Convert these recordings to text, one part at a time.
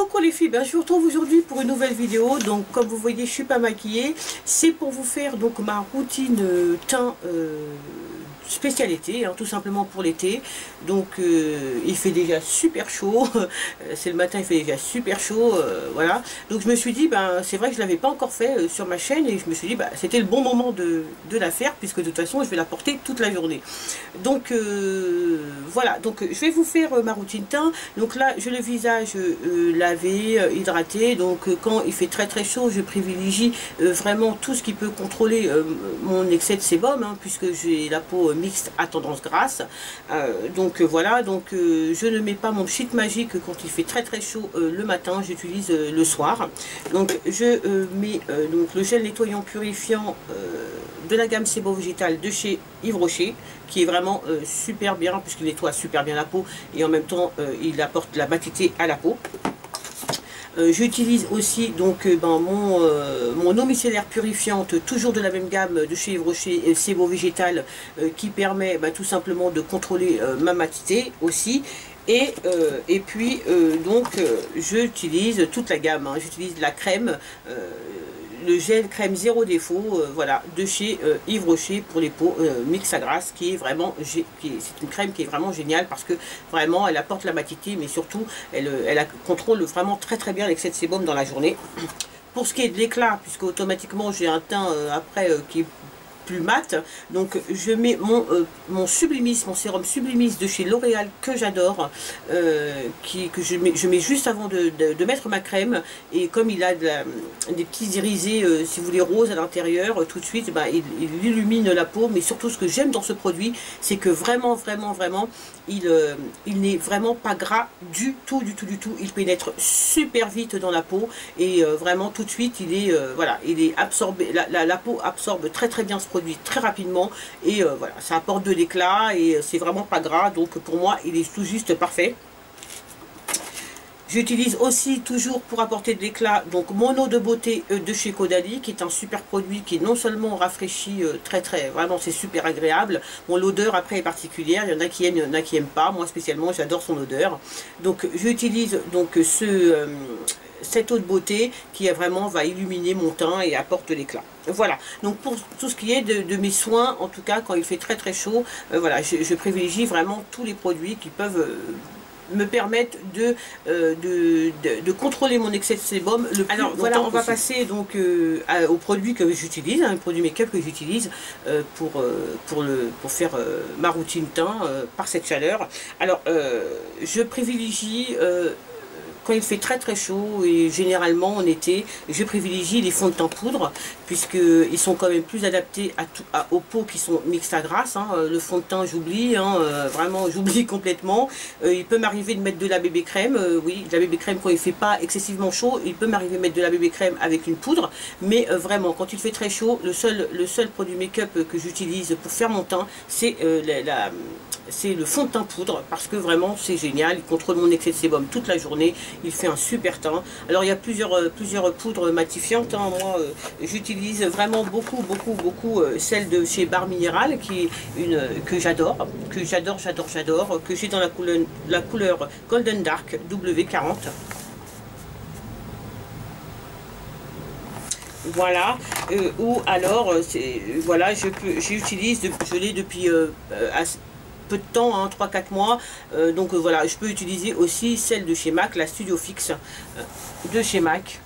Coucou les filles, je vous retrouve aujourd'hui pour une nouvelle vidéo. Donc comme vous voyez, je suis pas maquillée. C'est pour vous faire donc ma routine teint spécialité, tout simplement pour l'été. Donc il fait déjà super chaud. C'est le matin, il fait déjà super chaud. Voilà. Donc je me suis dit, c'est vrai que je l'avais pas encore fait sur ma chaîne. Et je me suis dit, c'était le bon moment de la faire. Puisque de toute façon, je vais la porter toute la journée. Donc voilà. Donc je vais vous faire ma routine teint. Donc là, j'ai le visage lavé, hydraté. Donc quand il fait très chaud, je privilégie vraiment tout ce qui peut contrôler mon excès de sébum, puisque j'ai la peau mixte à tendance grasse. Donc voilà, donc je ne mets pas mon Sheet Magic quand il fait très chaud le matin, j'utilise le soir. Donc je mets donc le gel nettoyant purifiant de la gamme Sebo Végétal de chez Yves Rocher, qui est vraiment super bien, puisqu'il nettoie super bien la peau et en même temps il apporte la matité à la peau. J'utilise aussi donc mon eau micellaire purifiante, toujours de la même gamme de chez Yves Rocher, Sebo Végétal, qui permet tout simplement de contrôler ma matité aussi. Et puis donc j'utilise toute la gamme, j'utilise la crème, le gel crème zéro défaut, voilà, de chez Yves Rocher pour les peaux mix à grasse, qui est vraiment, c'est une crème qui est vraiment géniale, parce que vraiment elle apporte la matité, mais surtout elle contrôle vraiment très bien l'excès de sébum dans la journée. Pour ce qui est de l'éclat, puisque automatiquement j'ai un teint après qui est plus mat, donc je mets mon Sublimis, mon sérum Sublimis de chez L'Oréal, que j'adore, que je mets juste avant de mettre ma crème. Et comme il a des petits irisés, si vous voulez, roses à l'intérieur, tout de suite il illumine la peau. Mais surtout, ce que j'aime dans ce produit, c'est que vraiment il n'est vraiment pas gras du tout. Il pénètre super vite dans la peau, et vraiment tout de suite il est voilà, il est absorbé, la peau absorbe très bien ce produit très rapidement, et voilà, ça apporte de l'éclat et c'est vraiment pas gras. Donc pour moi il est tout juste parfait. J'utilise aussi, toujours pour apporter de l'éclat, donc mon eau de beauté de chez Caudalie, qui est un super produit qui non seulement rafraîchit vraiment, c'est super agréable. Bon, l'odeur après est particulière, il y en a qui aiment, il y en a qui n'aiment pas. Moi spécialement, j'adore son odeur. Donc j'utilise donc cette eau de beauté qui vraiment va illuminer mon teint et apporte de l'éclat. Voilà, donc pour tout ce qui est de mes soins, en tout cas quand il fait très chaud, voilà, je privilégie vraiment tous les produits qui peuvent me permettre de contrôler mon excès de sébum le plus. Alors voilà, on va passer donc aux produits que j'utilise, un produit make-up que j'utilise pour faire ma routine teint par cette chaleur. Alors je privilégie quand il fait très chaud, et généralement en été, je privilégie les fonds de teint poudre, puisqu'ils sont quand même plus adaptés aux peaux qui sont mixtes à grasse. Le fond de teint, j'oublie, vraiment j'oublie complètement. Il peut m'arriver de mettre de la bébé crème, oui, de la bébé crème quand il fait pas excessivement chaud. Il peut m'arriver de mettre de la bébé crème avec une poudre, mais vraiment quand il fait très chaud, le seul produit make-up que j'utilise pour faire mon teint, c'est le fond de teint poudre, parce que vraiment c'est génial, il contrôle mon excès de sébum toute la journée, il fait un super teint. Alors il y a plusieurs poudres matifiantes, moi j'utilise vraiment beaucoup celle de chez Barre Minéral, qui est que j'adore, que j'ai dans la couleur Golden Dark W40. Voilà, ou alors voilà, je l'ai depuis peu de temps, 3-4 mois, donc voilà, je peux utiliser aussi celle de chez MAC, la Studio Fix de chez MAC,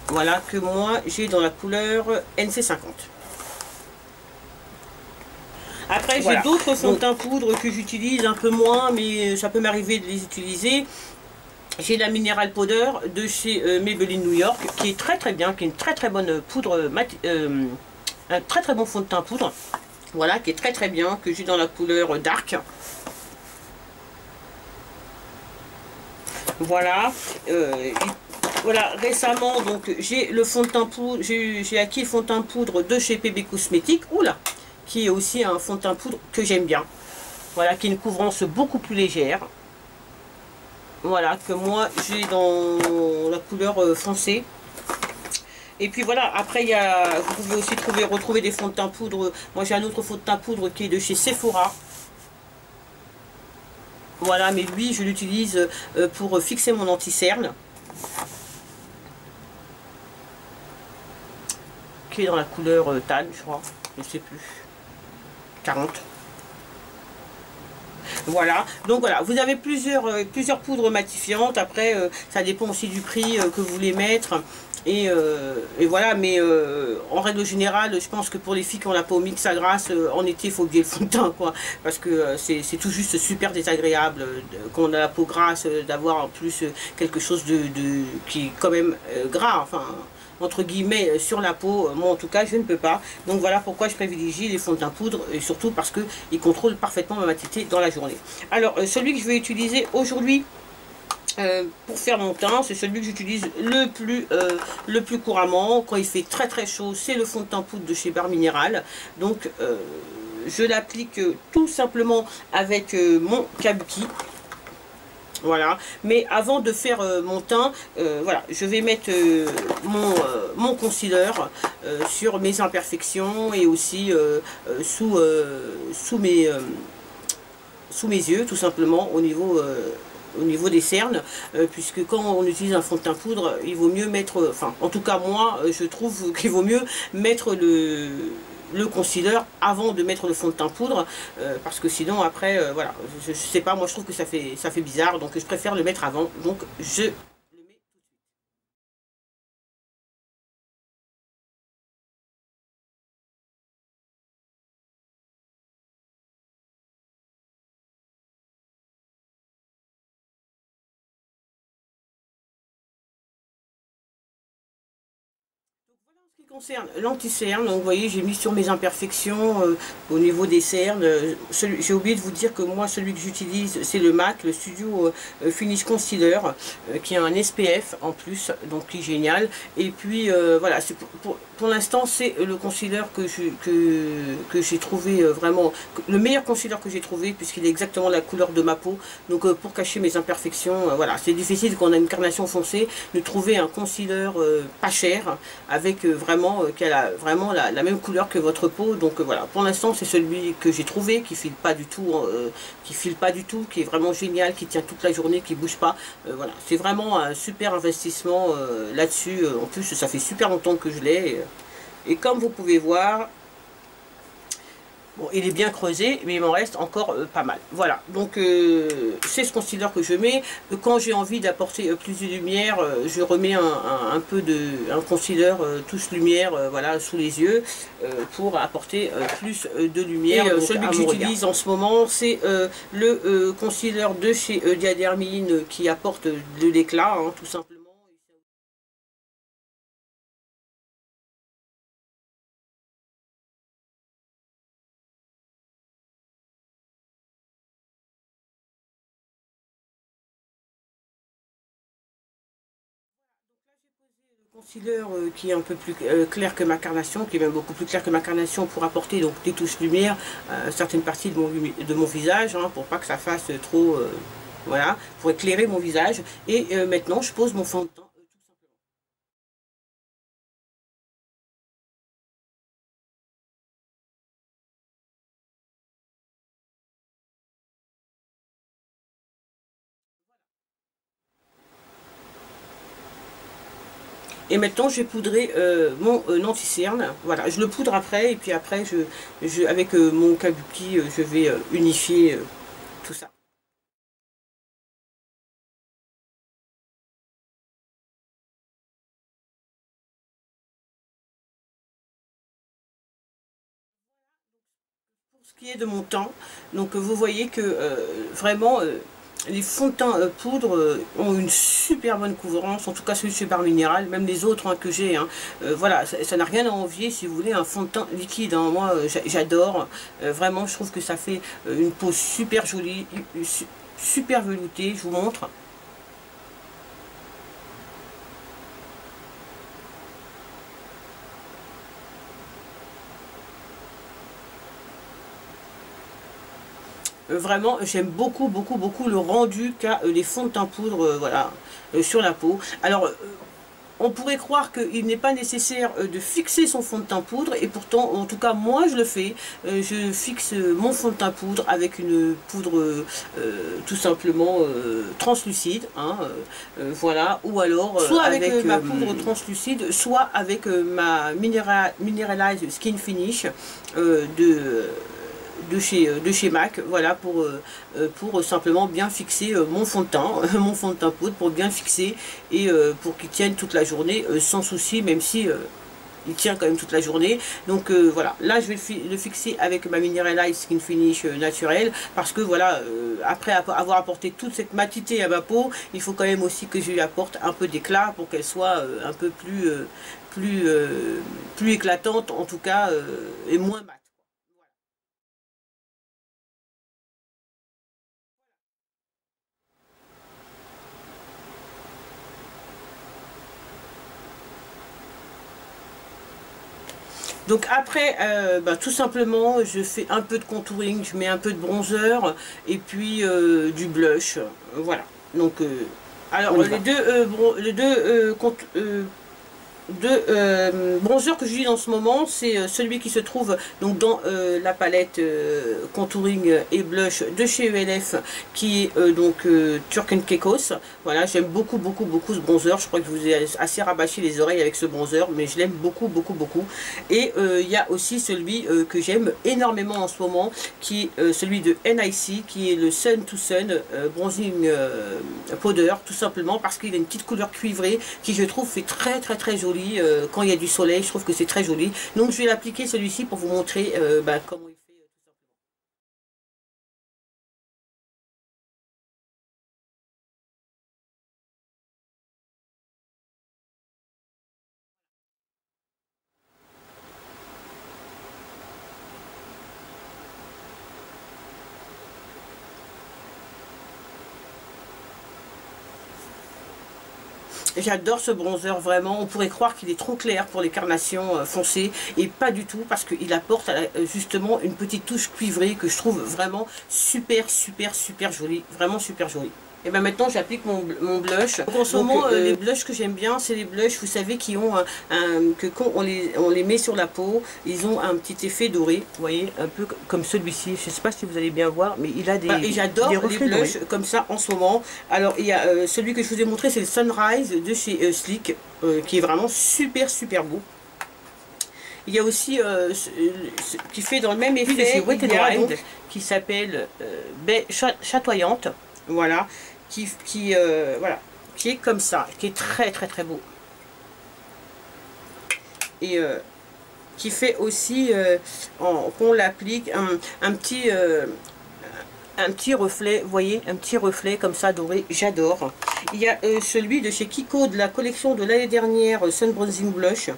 voilà, que moi j'ai dans la couleur NC50. Après j'ai d'autres fonds de teint poudre que j'utilise un peu moins, mais ça peut m'arriver de les utiliser. J'ai la Mineral Powder de chez Maybelline New York, qui est très bien, qui est une très bonne poudre, un très bon fond de teint poudre. Voilà, qui est très bien, que j'ai dans la couleur Dark. Voilà. Voilà, récemment, donc j'ai le fond de teint poudre, j'ai acquis le fond de teint poudre de chez PB Cosmétiques, qui est aussi un fond de teint poudre que j'aime bien. Voilà, qui est une couvrance beaucoup plus légère. Voilà, que moi j'ai dans la couleur foncée. Et puis voilà, après vous pouvez aussi retrouver des fonds de teint poudre. Moi j'ai un autre fond de teint poudre qui est de chez Sephora. Voilà, mais lui, je l'utilise pour fixer mon anti-cerne, qui est dans la couleur tan, je crois, je ne sais plus, 40. Voilà, donc voilà, vous avez plusieurs poudres matifiantes. Après, ça dépend aussi du prix que vous voulez mettre. Et voilà, mais en règle générale, je pense que pour les filles qui ont la peau mixte à grasse, en été, il faut oublier le fond de teint, quoi. Parce que c'est tout juste super désagréable quand on a la peau grasse, d'avoir en plus quelque chose qui est quand même gras, enfin entre guillemets sur la peau. Moi en tout cas je ne peux pas, donc voilà pourquoi je privilégie les fonds de teint poudre, et surtout parce que ils contrôlent parfaitement ma matité dans la journée. Alors celui que je vais utiliser aujourd'hui pour faire mon teint, c'est celui que j'utilise le plus couramment quand il fait très très chaud, c'est le fond de teint poudre de chez Barre Minéral. Donc je l'applique tout simplement avec mon kabuki. Voilà, mais avant de faire mon teint, voilà, je vais mettre mon concealer sur mes imperfections et aussi sous mes yeux, tout simplement au niveau des cernes, puisque quand on utilise un fond de teint poudre, il vaut mieux mettre, enfin en tout cas moi je trouve qu'il vaut mieux mettre le concealer avant de mettre le fond de teint poudre, parce que sinon après voilà, je sais pas, moi je trouve que ça fait bizarre, donc je préfère le mettre avant, donc je le mets. Donc voilà en ce qui concerne l'anti-cerne. Donc vous voyez, j'ai mis sur mes imperfections au niveau des cernes. J'ai oublié de vous dire que moi celui que j'utilise c'est le MAC, le Studio Finish Concealer, qui a un SPF en plus, donc qui est génial. Et puis voilà, pour l'instant c'est le concealer que j'ai trouvé vraiment le meilleur concealer que j'ai trouvé, puisqu'il est exactement la couleur de ma peau. Donc pour cacher mes imperfections, voilà, c'est difficile quand on a une carnation foncée de trouver un concealer pas cher avec vraiment qui a vraiment la même couleur que votre peau. Donc voilà, pour l'instant c'est celui que j'ai trouvé, qui file pas du tout, qui est vraiment génial, qui tient toute la journée, qui bouge pas. Voilà, c'est vraiment un super investissement là-dessus. En plus ça fait super longtemps que je l'ai, et comme vous pouvez voir, bon, il est bien creusé, mais il m'en reste encore pas mal. Voilà, donc c'est ce concealer que je mets. Quand j'ai envie d'apporter plus de lumière, je remets un peu un concealer touche lumière, voilà, sous les yeux, pour apporter plus de lumière. Et celui que j'utilise en ce moment, c'est le concealer de chez Diadermine, qui apporte de l'éclat, hein, tout simplement. Concealer qui est un peu plus clair que ma carnation, qui est même beaucoup plus clair que ma carnation, pour apporter donc des touches lumière à certaines parties de mon visage, hein, pour pas que ça fasse trop, voilà, pour éclairer mon visage. Et maintenant je pose mon fond de teint tout simplement. Et maintenant, je vais poudrer mon anti-cerne. Voilà, je le poudre après, et puis après, avec mon kabuki, je vais unifier tout ça. Pour ce qui est de mon teint, donc vous voyez que vraiment les fonds de teint poudre ont une super bonne couvrance, en tout cas celui de chez Barre Minéral, même les autres hein, que j'ai, hein. Voilà, ça n'a rien à envier si vous voulez un fond de teint liquide, hein. Moi j'adore, vraiment je trouve que ça fait une peau super jolie, super veloutée, je vous montre. Vraiment, j'aime beaucoup, beaucoup, beaucoup le rendu qu'a les fonds de teint poudre, voilà, sur la peau. Alors, on pourrait croire qu'il n'est pas nécessaire de fixer son fond de teint poudre, et pourtant, en tout cas moi je le fais. Je fixe mon fond de teint poudre avec une poudre tout simplement translucide, hein, voilà, ou alors soit avec ma poudre translucide, soit avec ma Mineralize Skin Finish de chez MAC, voilà, pour simplement bien fixer mon fond de teint, mon fond de teint poudre, pour bien fixer et pour qu'il tienne toute la journée sans souci, même si il tient quand même toute la journée. Donc voilà, là je vais le fixer avec ma Mineralize Skin Finish naturelle, parce que voilà, après avoir apporté toute cette matité à ma peau, il faut quand même aussi que je lui apporte un peu d'éclat pour qu'elle soit un peu plus éclatante, en tout cas, et moins mat. Donc après, tout simplement, je fais un peu de contouring, je mets un peu de bronzer et puis du blush, voilà. Donc, alors les deux bronzer que j'utilise en ce moment, c'est celui qui se trouve donc dans la palette contouring et blush de chez ELF, qui est Turk & Caicos. Voilà, j'aime beaucoup ce bronzer. Je crois que je vous ai assez rabâché les oreilles avec ce bronzer, mais je l'aime beaucoup. Et il y a aussi celui que j'aime énormément en ce moment, qui est celui de NIC, qui est le Sun to Sun Bronzing Powder, tout simplement parce qu'il a une petite couleur cuivrée qui, je trouve, fait très joli quand il y a du soleil. Je trouve que c'est très joli. Donc je vais l'appliquer celui-ci pour vous montrer comment il fait. J'adore ce bronzer, vraiment. On pourrait croire qu'il est trop clair pour les carnations foncées, et pas du tout, parce qu'il apporte justement une petite touche cuivrée que je trouve vraiment super jolie, vraiment super jolie. Et bien maintenant j'applique mon blush. Donc en ce moment les blushs que j'aime bien, c'est les blushs, vous savez, qui ont que quand on les met sur la peau, ils ont un petit effet doré, vous voyez, un peu comme celui-ci. Je ne sais pas si vous allez bien voir, mais il a des et j'adore les blushs dorés comme ça en ce moment. Alors il y a celui que je vous ai montré, c'est le Sunrise de chez Sleek, qui est vraiment super beau. Il y a aussi qui fait dans le même effet, qui s'appelle Baie Chatoyante. Voilà, voilà, qui est comme ça, qui est très beau, et qui fait aussi qu'on l'applique un petit reflet, vous voyez, un petit reflet comme ça doré, j'adore. Il y a celui de chez Kiko, de la collection de l'année dernière, Sun Bronzing Blush.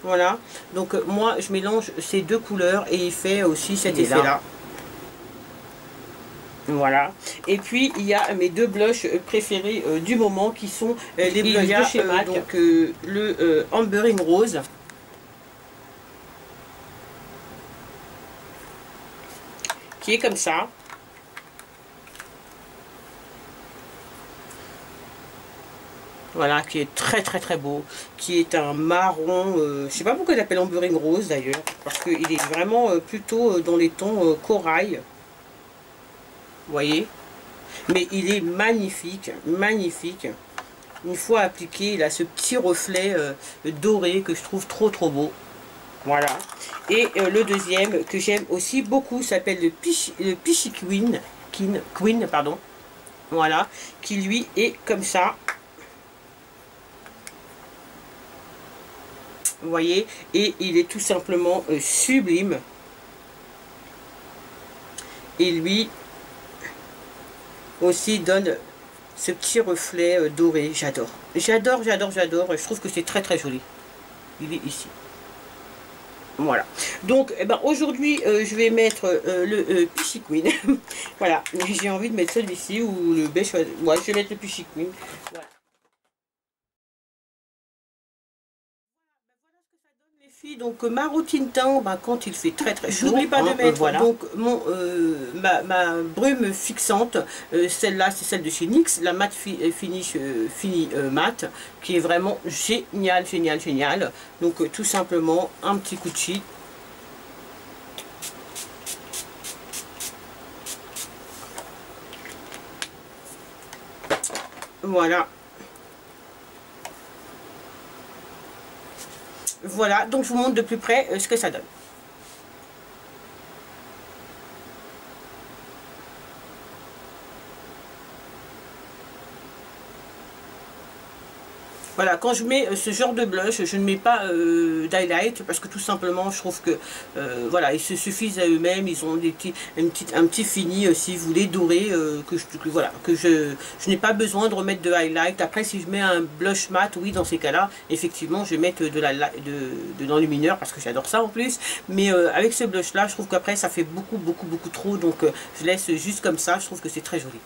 Voilà, donc moi je mélange ces deux couleurs et il fait aussi cet effet là. Voilà, et puis il y a mes deux blushs préférés du moment, qui sont les blushs de chez MAC, donc le Ambering Rose, qui est comme ça. Voilà, qui est très beau, qui est un marron, je sais pas pourquoi il l'appelle Ambering Rose d'ailleurs, parce qu'il est vraiment plutôt dans les tons corail. Vous voyez, mais il est magnifique. Une fois appliqué, il a ce petit reflet doré que je trouve trop beau. Voilà. Et le deuxième que j'aime aussi beaucoup s'appelle le Peachy Queen, pardon. Voilà, qui lui est comme ça. Vous voyez, et il est tout simplement sublime. Et lui aussi donne ce petit reflet doré. J'adore, je trouve que c'est très joli. Il est ici. Voilà, donc aujourd'hui je vais mettre le Peachy Queen. Voilà, j'ai envie de mettre celui-ci, ou le beige. Ouais, je vais mettre le Peachy Queen. Voilà. Donc ma routine teint, quand il fait très chaud, n'oublie pas de mettre donc ma brume fixante, celle-là c'est celle de chez NYX, la matte finish matte, qui est vraiment génial. Donc tout simplement un petit coup de chi. Voilà. Voilà, donc je vous montre de plus près ce que ça donne. Voilà, quand je mets ce genre de blush, je ne mets pas d'highlight parce que tout simplement, je trouve que voilà, ils se suffisent à eux-mêmes. Ils ont un petit fini, si vous voulez, doré, que je n'ai pas besoin de remettre de highlight. Après, si je mets un blush mat, oui, dans ces cas-là, effectivement, je vais mettre de l'enlumineur parce que j'adore ça en plus. Mais avec ce blush-là, je trouve qu'après, ça fait beaucoup trop. Donc, je laisse juste comme ça. Je trouve que c'est très joli.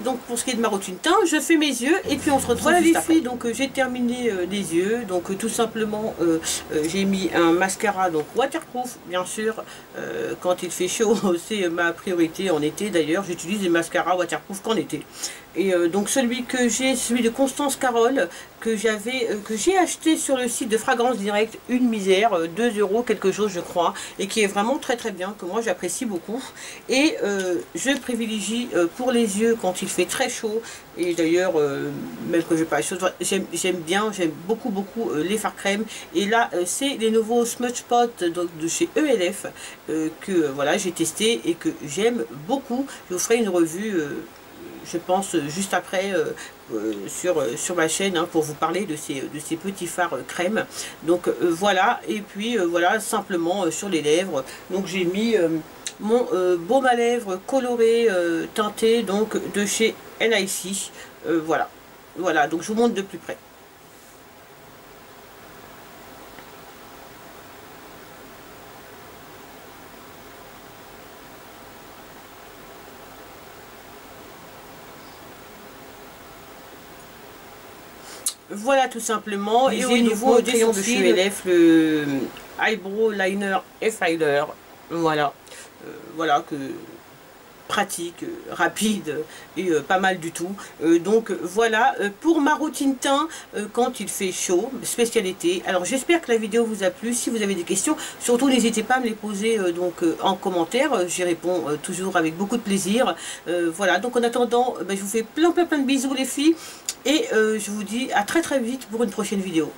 Donc pour ce qui est de ma routine teint, je fais mes yeux et puis on se retrouve juste après. Les filles, donc j'ai terminé les yeux, donc tout simplement j'ai mis un mascara donc waterproof bien sûr, quand il fait chaud c'est ma priorité en été. D'ailleurs j'utilise des mascaras waterproof qu'en été. Et donc celui de Constance Carole que j'ai acheté sur le site de Fragrance Direct, une misère, 2 € quelque chose je crois, et qui est vraiment très bien, que moi j'apprécie beaucoup. Et je privilégie pour les yeux quand il fait très chaud, et d'ailleurs même que je pas chaud, j'aime beaucoup les fards crème. Et là c'est les nouveaux Smudge Pot de chez ELF que voilà j'ai testé et que j'aime beaucoup. Je vous ferai une revue je pense juste après sur ma chaîne pour vous parler de ces petits fards crème. Donc voilà, et puis voilà simplement sur les lèvres. Donc j'ai mis mon baume à lèvres coloré teinté donc de chez NYC. Voilà, donc je vous montre de plus près. Voilà tout simplement. Et au niveau des crayons de chez ELF, le Eyebrow Liner Filer. Voilà. Voilà que pratique, rapide et pas mal du tout. Donc voilà pour ma routine teint quand il fait chaud, spécialité. Alors j'espère que la vidéo vous a plu. Si vous avez des questions, surtout n'hésitez pas à me les poser en commentaire. J'y réponds toujours avec beaucoup de plaisir. Voilà, donc en attendant, je vous fais plein de bisous les filles. Et je vous dis à très vite pour une prochaine vidéo.